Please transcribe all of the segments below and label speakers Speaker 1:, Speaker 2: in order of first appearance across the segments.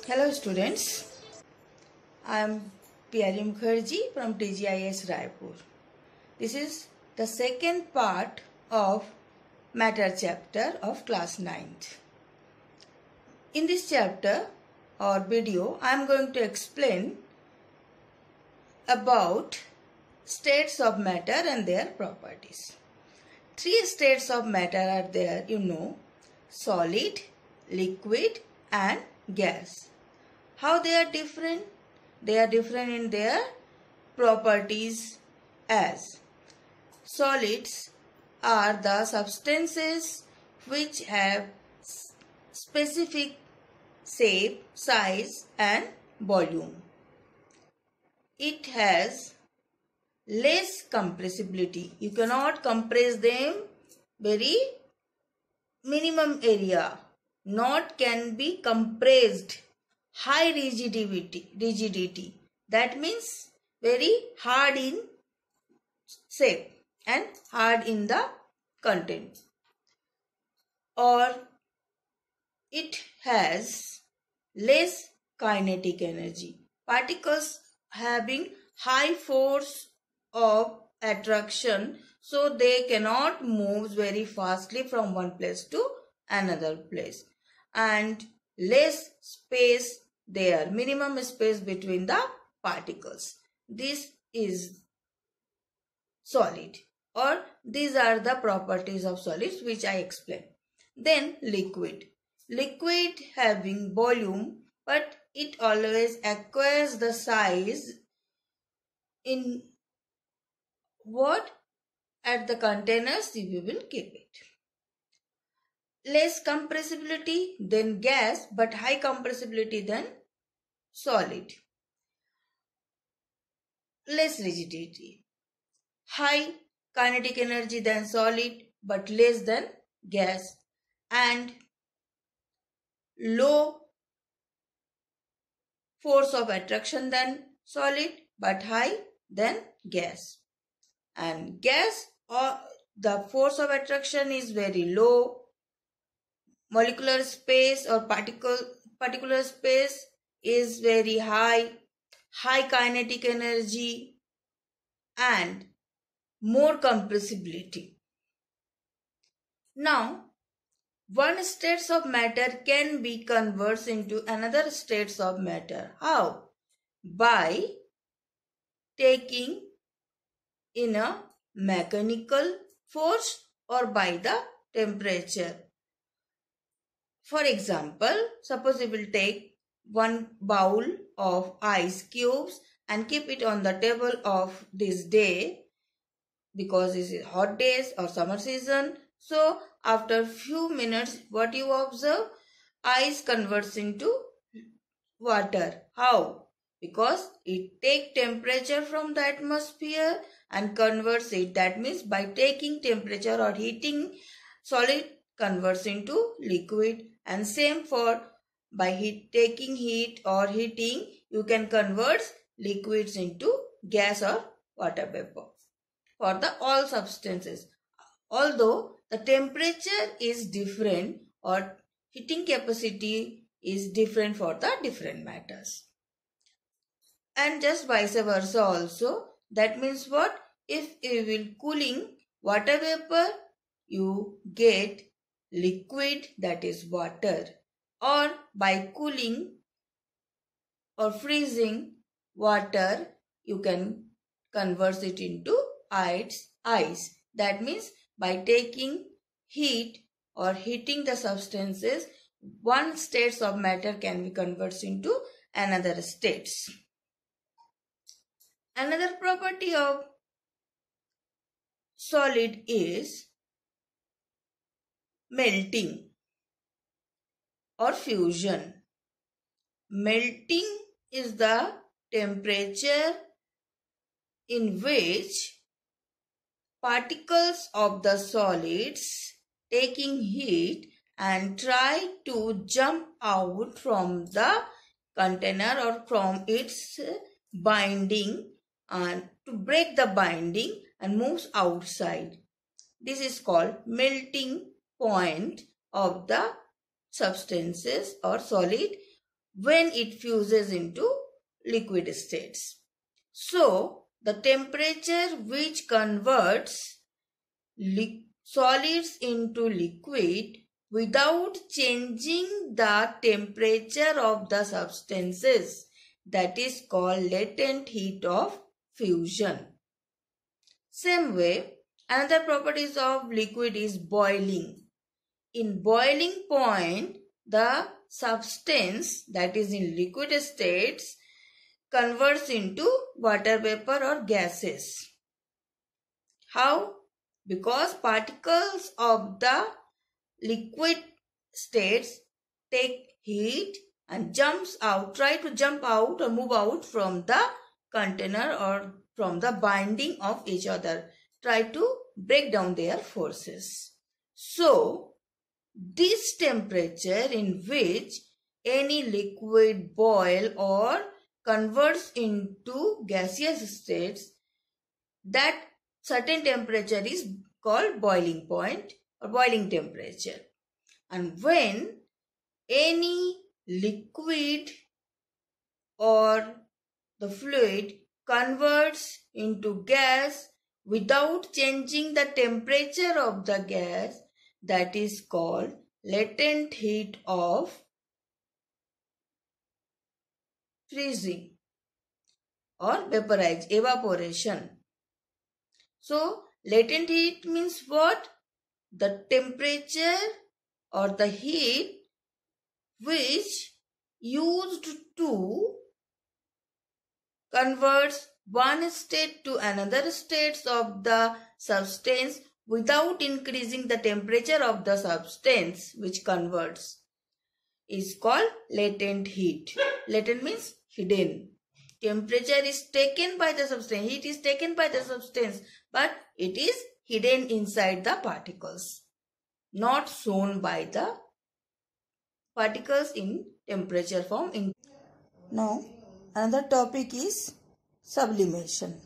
Speaker 1: Hello students, I am Piyali Mukherjee from TGIS Raipur. This is the second part of matter chapter of class 9th. In this chapter or video, I am going to explain about states of matter and their properties. 3 states of matter are there, solid, liquid and gas. How they are different? They are different in their properties as solids are the substances which have specific shape, size and volume. It has less compressibility. You cannot compress them very minimum area. Not can be compressed. High rigidity. That means very hard in shape and hard in the content. Or it has less kinetic energy. Particles having high force of attraction, so they cannot move very fastly from one place to another place. And less space there, minimum space between the particles. This is solid, or these are the properties of solids which I explained. Then liquid. Liquid having volume, but it always acquires the size in what? At the containers we will keep it. Less compressibility than gas, but high compressibility than solid. Less rigidity. High kinetic energy than solid, but less than gas. And low force of attraction than solid, but high than gas. And gas, or the force of attraction is very low. Molecular space or particular space is very high. High kinetic energy and more compressibility. Now, one states of matter can be converted into another states of matter. How? By taking in a mechanical force or by the temperature. For example, suppose we will take one bowl of ice cubes and keep it on the table of this day, because it is hot days or summer season. So after few minutes, what you observe? Ice converts into water. How? Because it takes temperature from the atmosphere and converts it. That means by taking temperature or heating, solid converts into liquid. And same for by taking heat or heating, you can convert liquids into gas or water vapor for the all substances. Although the temperature is different or heating capacity is different for the different matters. And just vice versa also. That means what? If you will cooling water vapor, you get liquid, that is water. Or by cooling or freezing water, you can convert it into ice. That means by taking heat or heating the substances, one states of matter can be converted into another states. Another property of solid is melting or fusion. Melting is the temperature in which particles of the solids taking heat and try to jump out from the container or from its binding and to break the binding and moves outside. This is called melting point of the substances or solid when it fuses into liquid states. So, the temperature which converts solids into liquid without changing the temperature of the substances, that is called latent heat of fusion. Same way, another properties of liquid is boiling. In boiling point, the substance that is in liquid states converts into water vapor or gases. How? Because particles of the liquid states take heat and try to jump out or move out from the container or from the binding of each other, try to break down their forces. So, this temperature in which any liquid boil or converts into gaseous states, that certain temperature is called boiling point or boiling temperature. And when any liquid or the fluid converts into gas without changing the temperature of the gas, that is called latent heat of freezing or evaporation. So, latent heat means what? The temperature or the heat which used to converts one state to another states of the substance without increasing the temperature of the substance which converts is called latent heat. Latent means hidden. Temperature is taken by the substance, heat is taken by the substance, but it is hidden inside the particles, not shown by the particles in temperature form. Now, another topic is sublimation.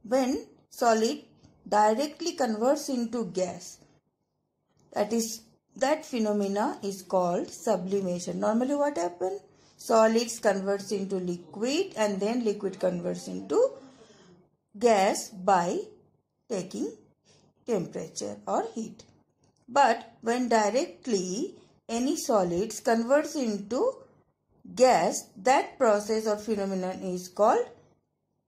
Speaker 1: When solid directly converts into gas, that phenomena is called sublimation. Normally what happens? Solids converts into liquid and then liquid converts into gas by taking temperature or heat. But when directly any solids converts into gas, that process or phenomenon is called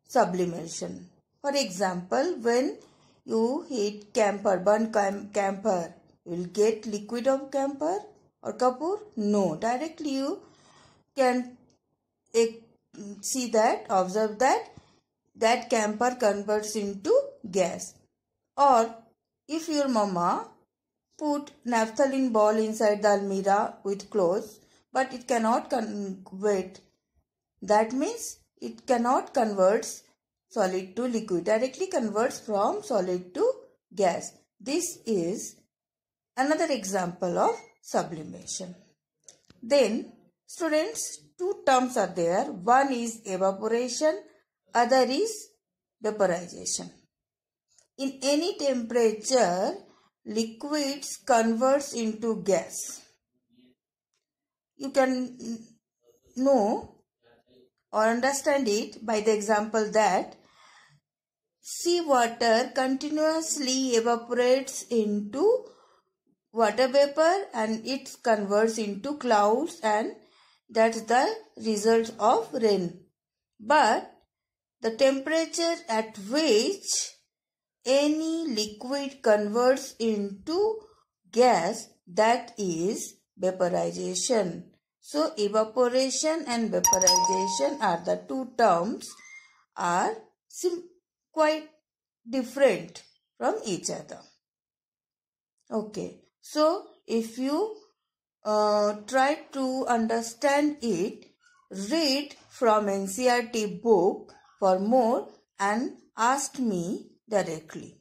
Speaker 1: sublimation. For example, when you heat camphor, burn camphor, you will get liquid of camphor or kapoor? No, directly you can see that, observe that camphor converts into gas. Or if your mama put naphthalene ball inside the almirah with clothes, but it cannot convert, that means it cannot convert solid to liquid, directly converts from solid to gas. This is another example of sublimation. Then students, two terms are there. One is evaporation, other is vaporization. In any temperature, liquids converts into gas. You can know or understand it by the example that seawater continuously evaporates into water vapor and it converts into clouds, and that's the result of rain. But the temperature at which any liquid converts into gas, that is vaporization. So evaporation and vaporization are the two terms are quite different from each other. Okay, so if you try to understand it, read from NCERT book for more and ask me directly.